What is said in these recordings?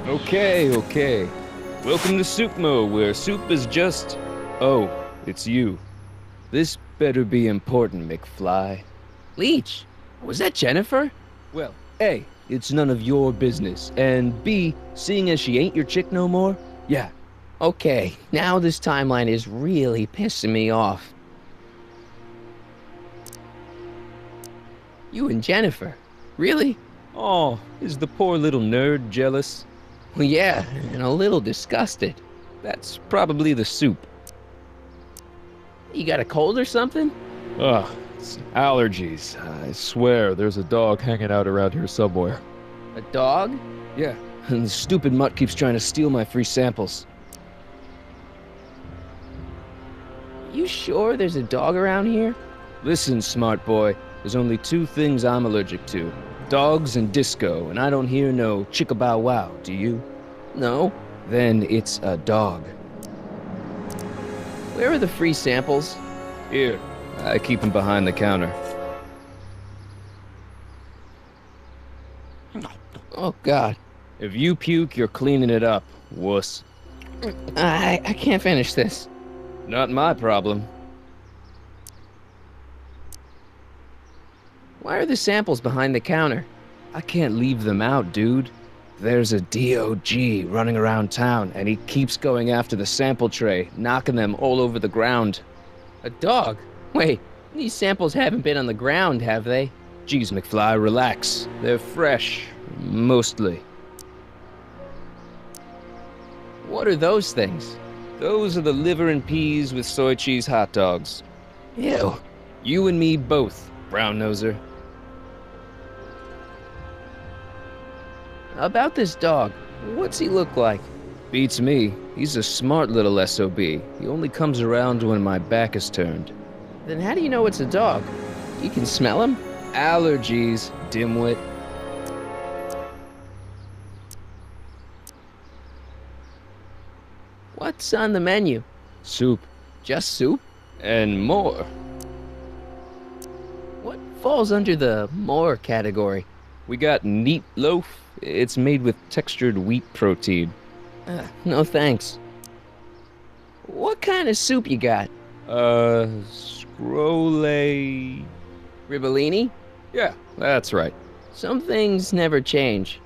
Okay. Welcome to Soup Mo, where soup is just... Oh, it's you. This better be important, McFly. Leech, was that Jennifer? Well, A, it's none of your business, and B, seeing as she ain't your chick no more, yeah. Okay, now this timeline is really pissing me off. You and Jennifer? Really? Oh, is the poor little nerd jealous? Well, yeah, and a little disgusted. That's probably the soup. You got a cold or something? Ugh, it's allergies. I swear there's a dog hanging out around here somewhere. A dog? Yeah, and the stupid mutt keeps trying to steal my free samples. You sure there's a dog around here? Listen, smart boy, there's only two things I'm allergic to. Dogs and disco, and I don't hear no chicka-bow wow, do you? No. Then it's a dog. Where are the free samples? Here, I keep them behind the counter. Oh, God. If you puke, you're cleaning it up, wuss. I can't finish this. Not my problem. Why are the samples behind the counter? I can't leave them out, dude. There's a DOG running around town, and he keeps going after the sample tray, knocking them all over the ground. A dog? Wait, these samples haven't been on the ground, have they? Geez, McFly, relax. They're fresh. Mostly. What are those things? Those are the liver and peas with soy cheese hot dogs. Ew. You and me both, brown noser. About this dog, what's he look like? Beats me. He's a smart little SOB. He only comes around when my back is turned. Then how do you know it's a dog? You can smell him? Allergies, dimwit. What's on the menu? Soup. Just soup? And more. What falls under the more category? We got neat loaf. It's made with textured wheat protein. No thanks. What kind of soup you got? Scrolle... Ribellini? Yeah, that's right. Some things never change.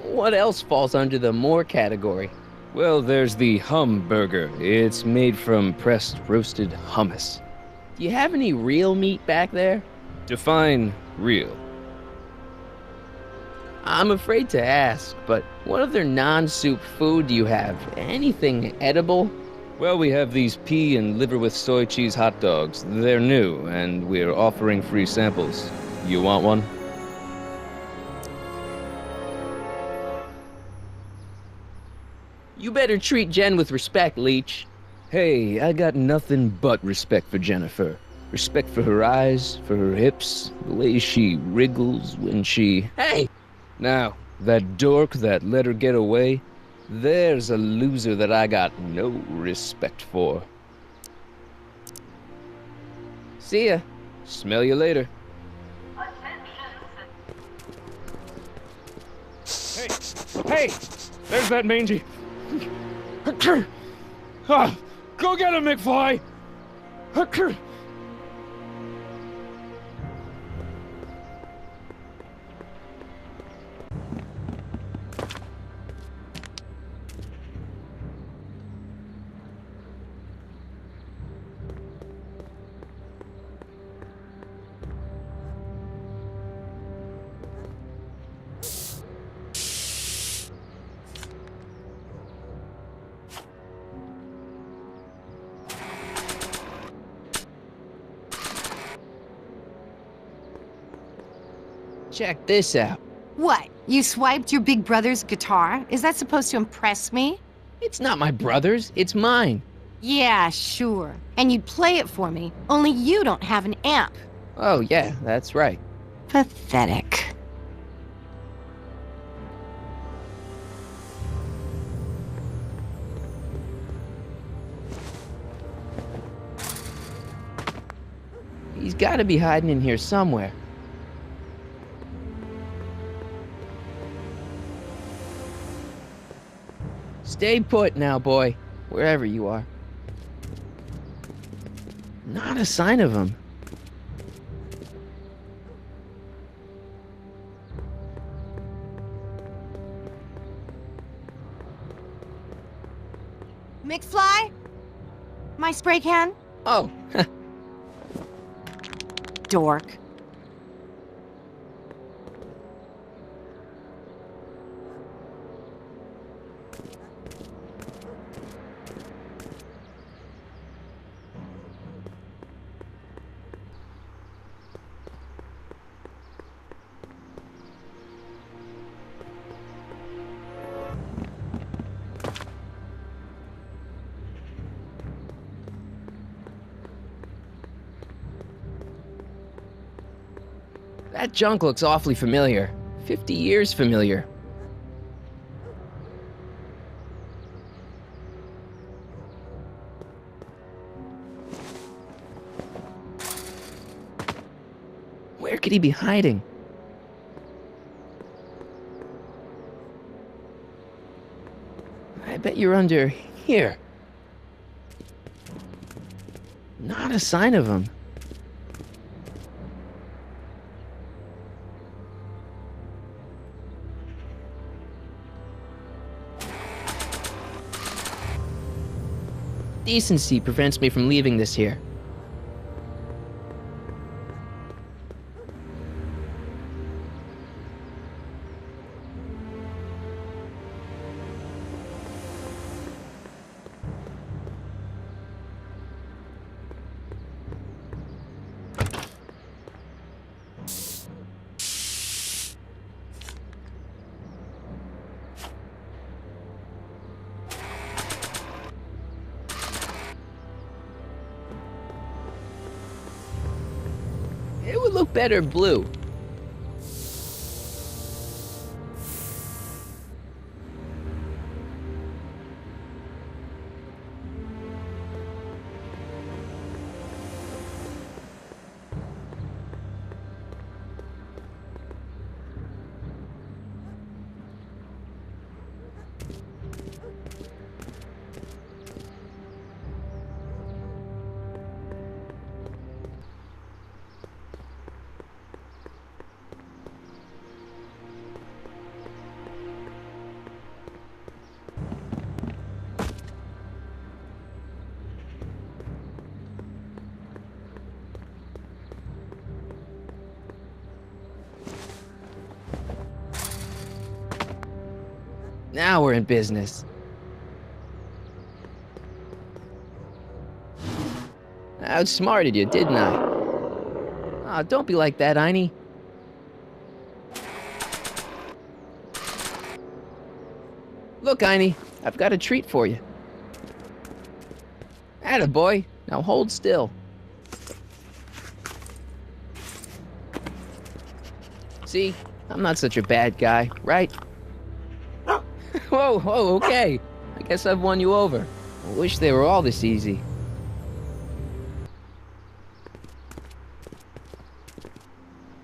What else falls under the more category? Well, there's the hum burger. It's made from pressed roasted hummus. Do you have any real meat back there? Define real. I'm afraid to ask, but what other non-soup food do you have? Anything edible? Well, we have these pea and liver with soy cheese hot dogs. They're new, and we're offering free samples. You want one? You better treat Jen with respect, Leech. Hey, I got nothing but respect for Jennifer. Respect for her eyes, for her hips, the way she wriggles when she... Hey! Now, that dork that let her get away, there's a loser that I got no respect for. See ya. Smell you later. Hey! There's that mangy... Go get him, McFly! Check this out. What? You swiped your big brother's guitar? Is that supposed to impress me? It's not my brother's, it's mine. Yeah, sure. And you'd play it for me, only you don't have an amp. Oh, yeah, that's right. Pathetic. He's gotta be hiding in here somewhere. Stay put now, boy. Wherever you are. Not a sign of him. McFly? My spray can? Oh, Dork. that junk looks awfully familiar. 50 years familiar. Where could he be hiding? I bet you're under here. Not a sign of him. Decency prevents me from leaving this here. It would look better blue. Now we're in business. I outsmarted you, didn't I? Oh, don't be like that, Einie. Look, Einie, I've got a treat for you. Attaboy, now hold still. See, I'm not such a bad guy, right? Whoa, okay. I guess I've won you over. I wish they were all this easy.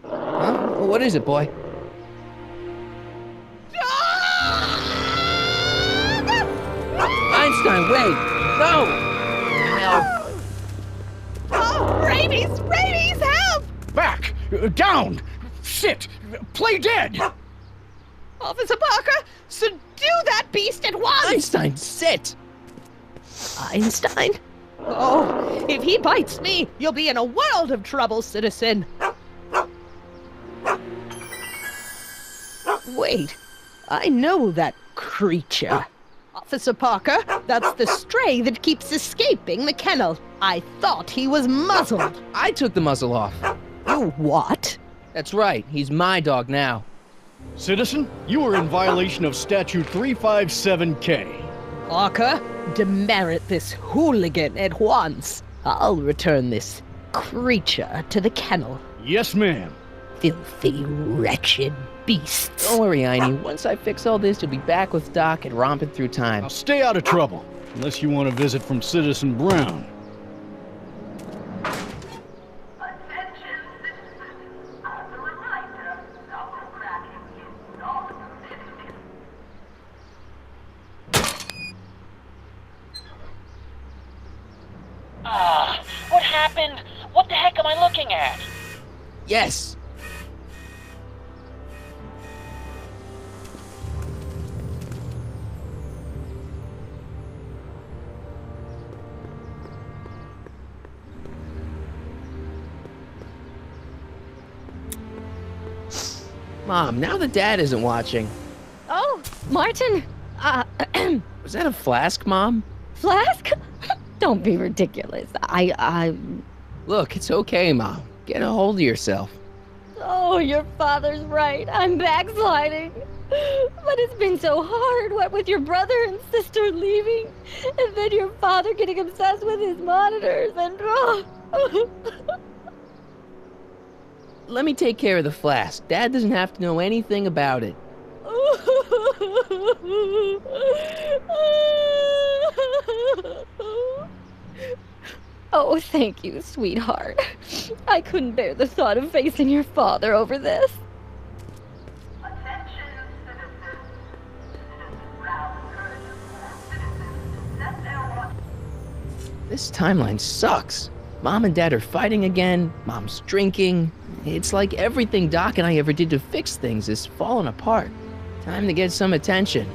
Huh? What is it, boy? Einstein, wait! No! No! Oh, rabies! Rabies, help! Back! Down! Sit! Play dead! Officer Parker, subdue that beast at once! Einstein, sit! Einstein? Oh, if he bites me, you'll be in a world of trouble, citizen. Wait, I know that creature. Officer Parker, that's the stray that keeps escaping the kennel. I thought he was muzzled. I took the muzzle off. You what? That's right, he's my dog now. Citizen, you are in violation of Statute 357K. Parker, demerit this hooligan at once. I'll return this creature to the kennel. Yes, ma'am. Filthy, wretched beasts. Don't worry, Einie. Once I fix all this, you'll be back with Doc and romping through time. Now stay out of trouble, unless you want a visit from Citizen Brown. Attention citizens, as a reminder, our cracking is not finished. What happened? What the heck am I looking at? Yes! Mom, now that Dad isn't watching. Oh, Martin. Was that a flask, Mom? Flask? Don't be ridiculous. Look, it's okay, Mom. Get a hold of yourself. Oh, your father's right. I'm backsliding. But it's been so hard, what with your brother and sister leaving, and then your father getting obsessed with his monitors, and Let me take care of the flask. Dad doesn't have to know anything about it. Oh, thank you, sweetheart. I couldn't bear the thought of facing your father over this. Attention, citizens. Citizens rouse courage of citizens set their watch. This timeline sucks. Mom and Dad are fighting again. Mom's drinking. It's like everything Doc and I ever did to fix things is falling apart. Time to get some attention.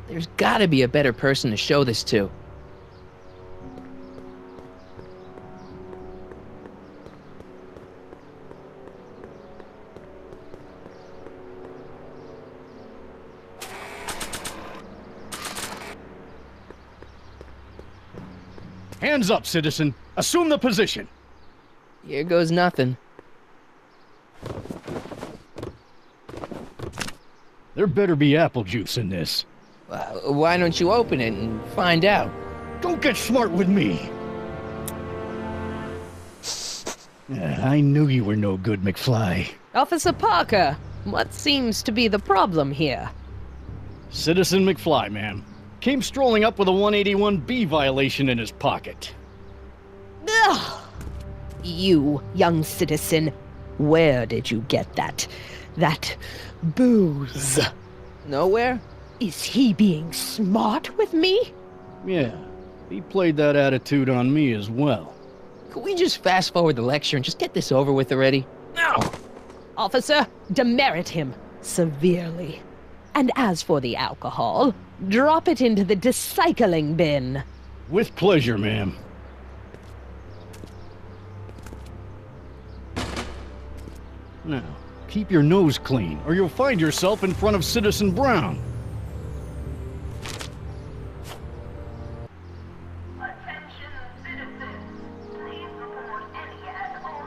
There's gotta be a better person to show this to. Hands up, citizen. Assume the position. Here goes nothing. There better be apple juice in this. Why don't you open it and find out? Don't get smart with me. I knew you were no good, McFly. Officer Parker, what seems to be the problem here? Citizen McFly, ma'am. Came strolling up with a 181B violation in his pocket. Ugh! You, young citizen, where did you get that booze? Nowhere? Is he being smart with me? Yeah, he played that attitude on me as well. Could we just fast forward the lecture and just get this over with already? No! Officer, demerit him severely. And as for the alcohol, drop it into the recycling bin. With pleasure, ma'am. Now, keep your nose clean, or you'll find yourself in front of Citizen Brown. Attention, citizens. Please report any and all.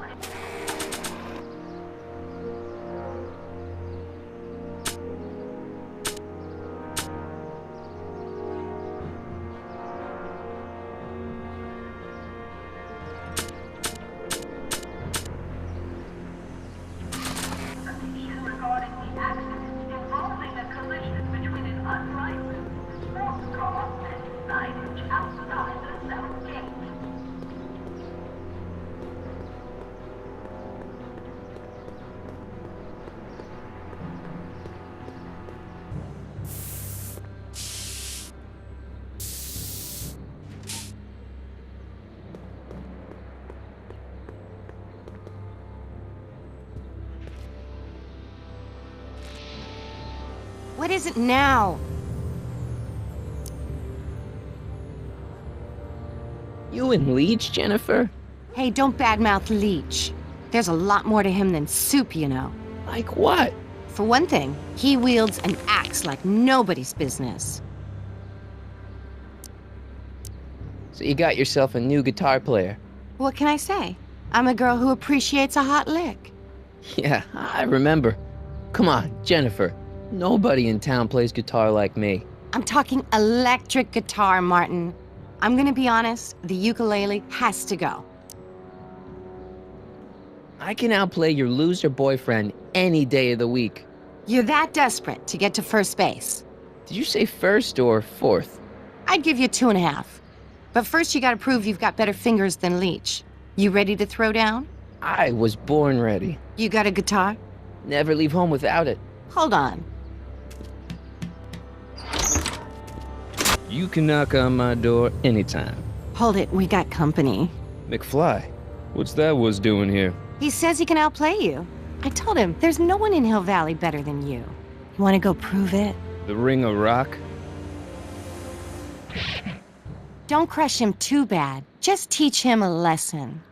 Information regarding the accident involving a collision between an unlicensed sports car and signage outside the south gate. What is it now? You and Leech, Jennifer? Hey, don't badmouth Leech. There's a lot more to him than soup, you know. Like what? For one thing, he wields an axe like nobody's business. So you got yourself a new guitar player. What can I say? I'm a girl who appreciates a hot lick. Yeah, I remember. Come on, Jennifer. Nobody in town plays guitar like me. I'm talking electric guitar, Martin. I'm gonna be honest, the ukulele has to go. I can outplay your loser boyfriend any day of the week. You're that desperate to get to first base. Did you say first or fourth? I I'd give you 2.5. But first you gotta prove you've got better fingers than Leech. You ready to throw down? I was born ready. You got a guitar? Never leave home without it. Hold on. You can knock on my door anytime. Hold it, we got company. McFly, what's that was doing here? He says he can outplay you. I told him, there's no one in Hill Valley better than you. You wanna go prove it? The Ring of Rock? Don't crush him too bad. Just teach him a lesson.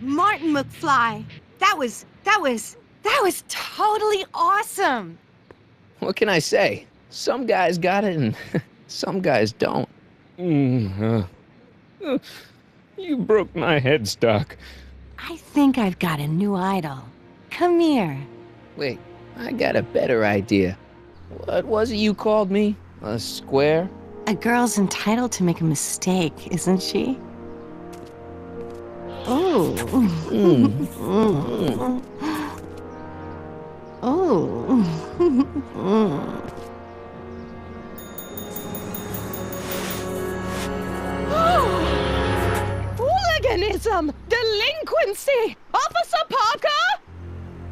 Martin McFly, that was totally awesome. What can I say? Some guys got it and some guys don't. You broke my headstock. I think I've got a new idol. Come here. Wait, I got a better idea. What was it you called me? A square? A girl's entitled to make a mistake, isn't she? Oh. Oh. Hooliganism! Delinquency! Officer Parker!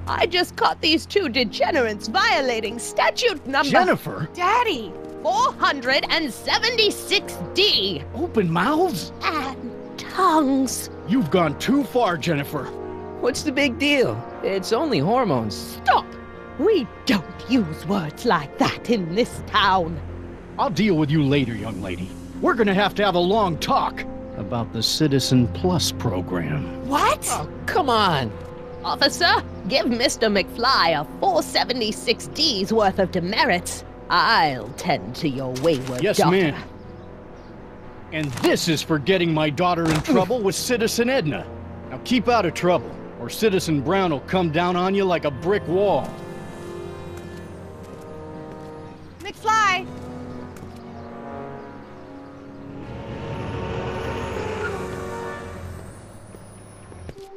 I just caught these two degenerates violating statute number Jennifer! Daddy! 476D. Open mouths? And tongues. You've gone too far, Jennifer. What's the big deal? It's only hormones. Stop! We don't use words like that in this town. I'll deal with you later, young lady. We're gonna have to have a long talk about the Citizen Plus program. What? Oh, come on. Officer, give Mr. McFly a 476D's worth of demerits. I'll tend to your wayward Yes, daughter. ma'am. And this is for getting my daughter in trouble with Citizen Edna. Now keep out of trouble, or Citizen Brown will come down on you like a brick wall. McFly!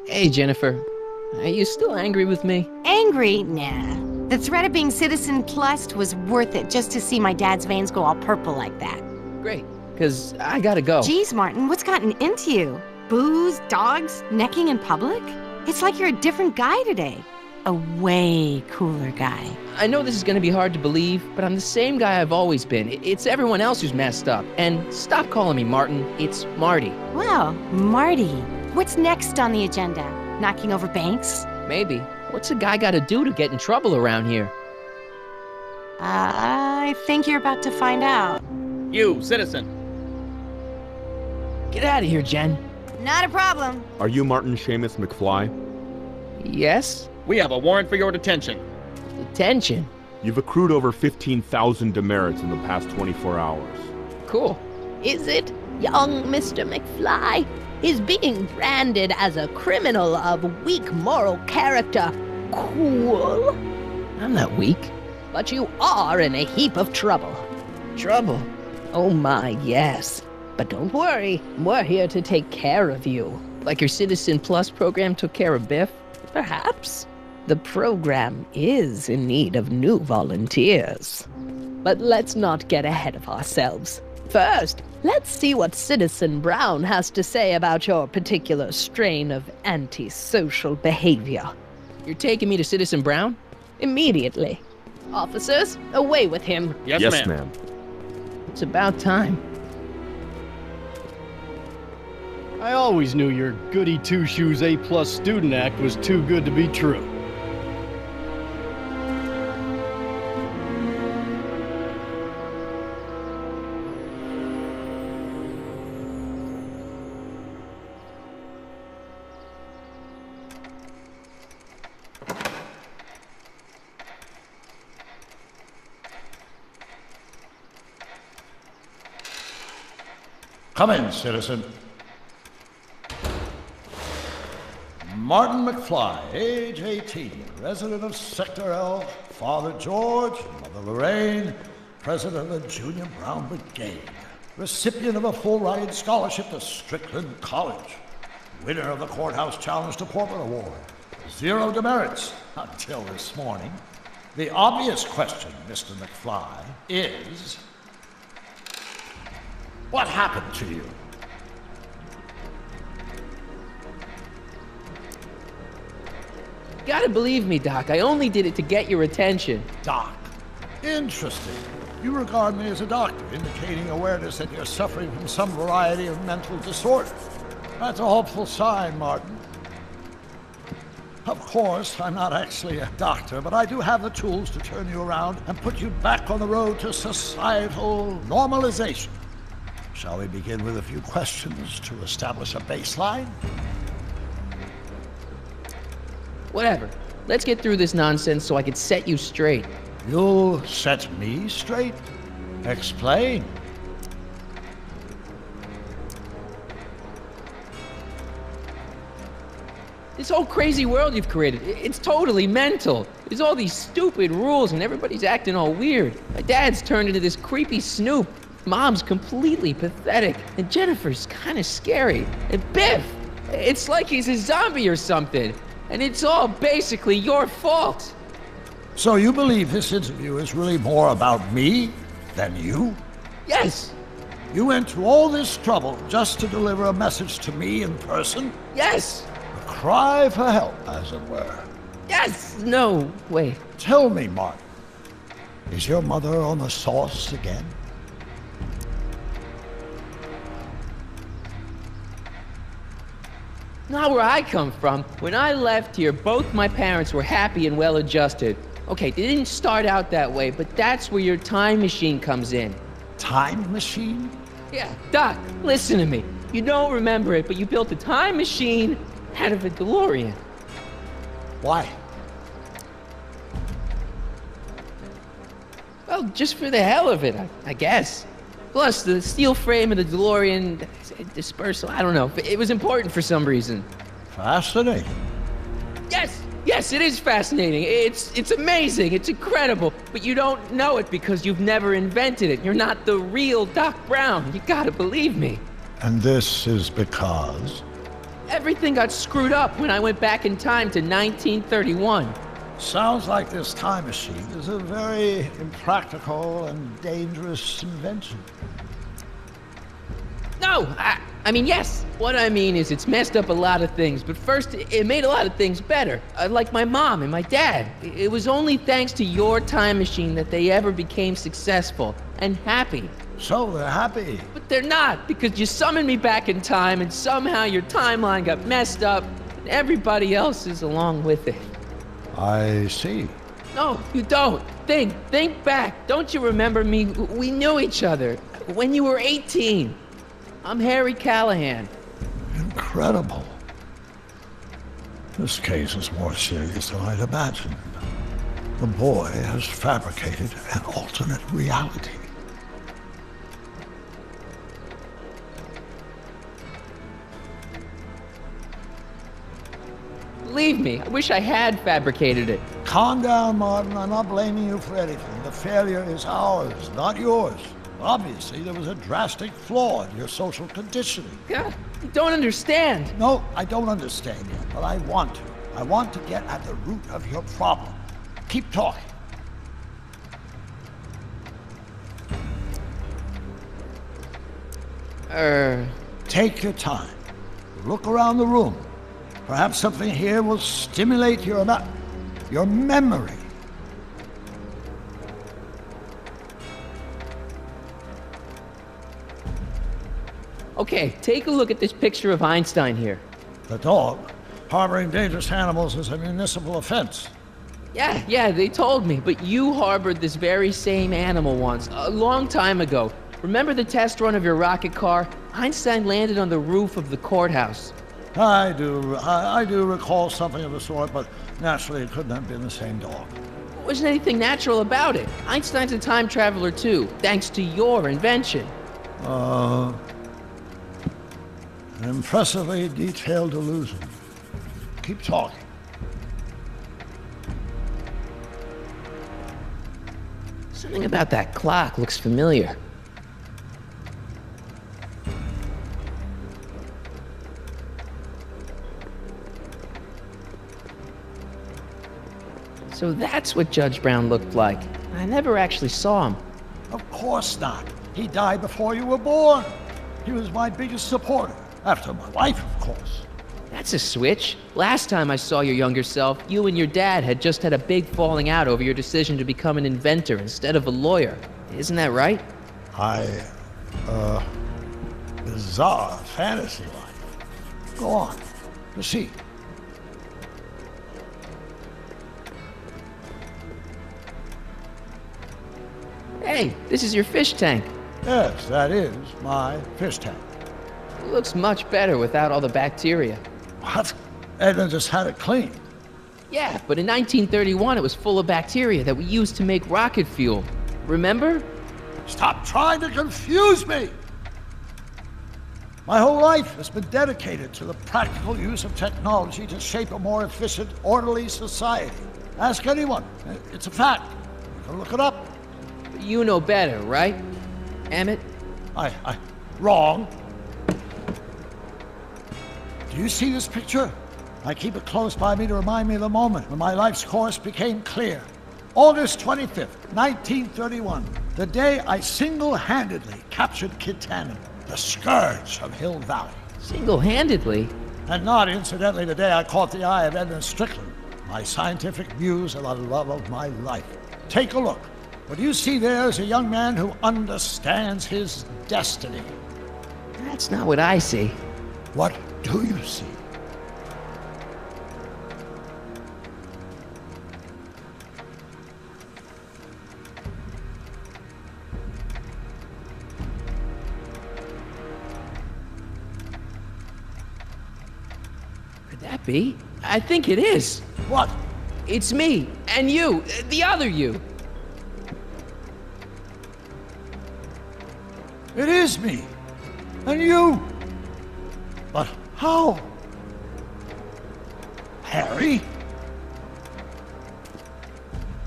Hey, Jennifer. Are you still angry with me? Angry? Nah. The threat of being Citizen Plus was worth it just to see my dad's veins go all purple like that. Great, because I gotta go. Geez, Martin, what's gotten into you? Booze, dogs, necking in public? It's like you're a different guy today. A way cooler guy. I know this is gonna be hard to believe, but I'm the same guy I've always been. It's everyone else who's messed up. And stop calling me Martin. It's Marty. Well, Marty, what's next on the agenda? Knocking over banks? Maybe. What's a guy gotta do to get in trouble around here? I think you're about to find out. You, citizen. Get out of here, Jen. Not a problem. Are you Martin Seamus McFly? Yes? We have a warrant for your detention. Detention. You've accrued over 15,000 demerits in the past 24 hours. Cool. Is it, young Mr. McFly? Is being branded as a criminal of weak moral character cool? I'm not weak. But you are in a heap of trouble. Trouble? Oh my, yes. But don't worry, we're here to take care of you. Like your Citizen Plus program took care of Biff? Perhaps. The program is in need of new volunteers. But let's not get ahead of ourselves. First, let's see what Citizen Brown has to say about your particular strain of antisocial behavior. You're taking me to Citizen Brown? Immediately. Officers, away with him. Yes, ma'am. It's about time. I always knew your goody two-shoes A+ student act was too good to be true. Come in, citizen. Martin McFly, age 18, resident of Sector L, Father George, Mother Lorraine, president of the Junior Brown Brigade, recipient of a full-ride scholarship to Strickland College, winner of the Courthouse Challenge to Portland Award, 0 demerits until this morning. The obvious question, Mr. McFly, is... what happened to you? You gotta believe me, Doc. I only did it to get your attention. Doc. Interesting. You regard me as a doctor, indicating awareness that you're suffering from some variety of mental disorder. That's a hopeful sign, Martin. Of course, I'm not actually a doctor, but I do have the tools to turn you around and put you back on the road to societal normalization. Shall we begin with a few questions to establish a baseline? Whatever. Let's get through this nonsense so I can set you straight. You'll set me straight? Explain. This whole crazy world you've created, it's totally mental. There's all these stupid rules and everybody's acting all weird. My dad's turned into this creepy snoop. Mom's completely pathetic. And Jennifer's kind of scary. And Biff, it's like he's a zombie or something. And it's all basically your fault. So you believe this interview is really more about me than you? Yes. You went to all this trouble just to deliver a message to me in person? Yes. A cry for help, as it were. Yes. No, wait. Tell me, Martin, is your mother on the sauce again? Not where I come from. When I left here, both my parents were happy and well-adjusted. Okay, they didn't start out that way, but that's where your time machine comes in. Time machine? Yeah, Doc, listen to me. You don't remember it, but you built a time machine out of a DeLorean. Why? Well, just for the hell of it, I guess. Plus, the steel frame of the DeLorean dispersal, I don't know. It was important for some reason. Fascinating. Yes, it is fascinating. It's amazing. It's incredible. But you don't know it because you've never invented it. You're not the real Doc Brown. You gotta believe me. And this is because? Everything got screwed up when I went back in time to 1931. Sounds like this time machine is a very impractical and dangerous invention. No, I mean, yes. What I mean is it's messed up a lot of things, but first, it made a lot of things better. Like my mom and my dad. It was only thanks to your time machine that they ever became successful and happy. So they're happy. But they're not, because you summoned me back in time and somehow your timeline got messed up and everybody else is along with it. I see. No, you don't. Think back. Don't you remember me? We knew each other when you were 18. I'm Harry Callahan. Incredible. This case is more serious than I'd imagined. The boy has fabricated an alternate reality. Believe me, I wish I had fabricated it. Calm down, Martin. I'm not blaming you for anything. The failure is ours, not yours. Obviously, there was a drastic flaw in your social conditioning. God, you don't understand. No, I don't understand yet, but I want to. I want to get at the root of your problem. Keep talking. Take your time. Look around the room. Perhaps something here will stimulate your memory. Okay, take a look at this picture of Einstein here. The dog. Harboring dangerous animals is a municipal offense. Yeah, they told me, but you harbored this very same animal once, a long time ago. Remember the test run of your rocket car? Einstein landed on the roof of the courthouse. I do recall something of the sort, but naturally it couldn't have been the same dog. There wasn't anything natural about it. Einstein's a time traveler too, thanks to your invention. An impressively detailed illusion. Keep talking. Something about that clock looks familiar. So that's what Judge Brown looked like. I never actually saw him. Of course not. He died before you were born. He was my biggest supporter, after my wife, of course. That's a switch. Last time I saw your younger self, you and your dad had just had a big falling out over your decision to become an inventor instead of a lawyer. Isn't that right? Bizarre fantasy life. Go on. Proceed. Hey, this is your fish tank. Yes, that is my fish tank. It looks much better without all the bacteria. What? Edna just had it cleaned. Yeah, but in 1931 it was full of bacteria that we used to make rocket fuel. Remember? Stop trying to confuse me! My whole life has been dedicated to the practical use of technology to shape a more efficient, orderly society. Ask anyone. It's a fact. You can look it up. You know better, right, Emmett? Wrong. Do you see this picture? I keep it close by me to remind me of the moment when my life's course became clear. August 25th, 1931, the day I single-handedly captured Kit Tannen, the scourge of Hill Valley. Single-handedly? And not incidentally the day I caught the eye of Edna Strickland, my scientific muse and the love of my life. Take a look. What you see there is a young man who understands his destiny. That's not what I see. What do you see? Could that be? I think it is. What? It's me, and you, the other you. It is me. And you. But how? Harry?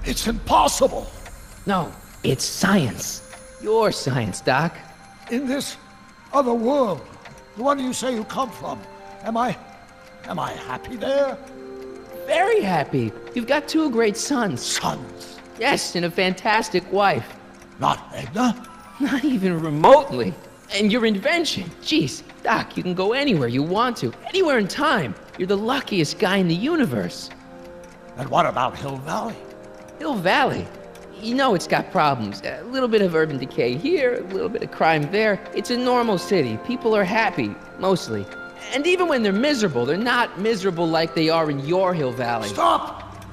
It's impossible. No, it's science. Your science, Doc. In this other world, the one you say you come from, am I happy there? Very happy. You've got two great sons. Sons? Yes, and a fantastic wife. Not Edna? Not even remotely. And your invention. Jeez, Doc, you can go anywhere you want to. Anywhere in time. You're the luckiest guy in the universe. And what about Hill Valley? Hill Valley? You know it's got problems. A little bit of urban decay here, a little bit of crime there. It's a normal city. People are happy, mostly. And even when they're miserable, they're not miserable like they are in your Hill Valley. Stop!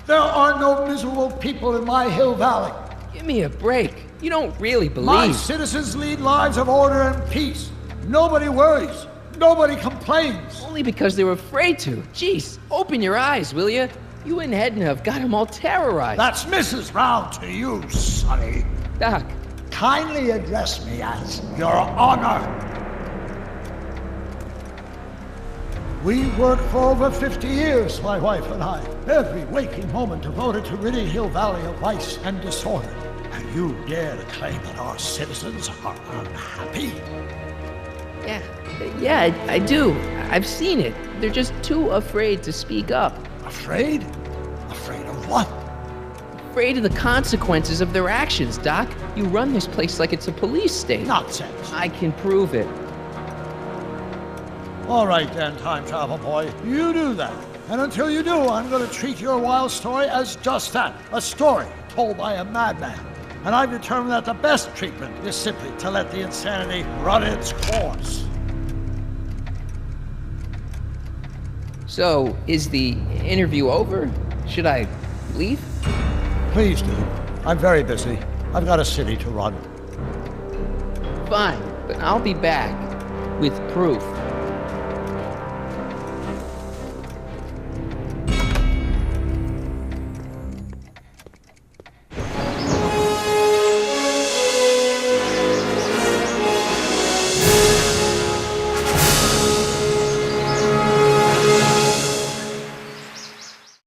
There are no miserable people in my Hill Valley. Give me a break. You don't really believe. My citizens lead lives of order and peace. Nobody worries. Nobody complains. Only because they were afraid to. Jeez, open your eyes, will you? You and Edna have got them all terrorized. That's Mrs. Brown to you, Sonny. Doc. Kindly address me as Your Honor. We worked for over 50 years, my wife and I. Every waking moment devoted to ridding Hill Valley of vice and disorder. And you dare to claim that our citizens are unhappy? Yeah, I do. I've seen it. They're just too afraid to speak up. Afraid? Afraid of what? afraid of the consequences of their actions, Doc. You run this place like it's a police state. Nonsense. I can prove it. All right then, time travel boy. You do that. And until you do, I'm going to treat your wild story as just that, a story told by a madman. And I've determined that the best treatment is simply to let the insanity run its course. So, is the interview over? Should I leave? Please do. I'm very busy. I've got a city to run. Fine, but I'll be back with proof.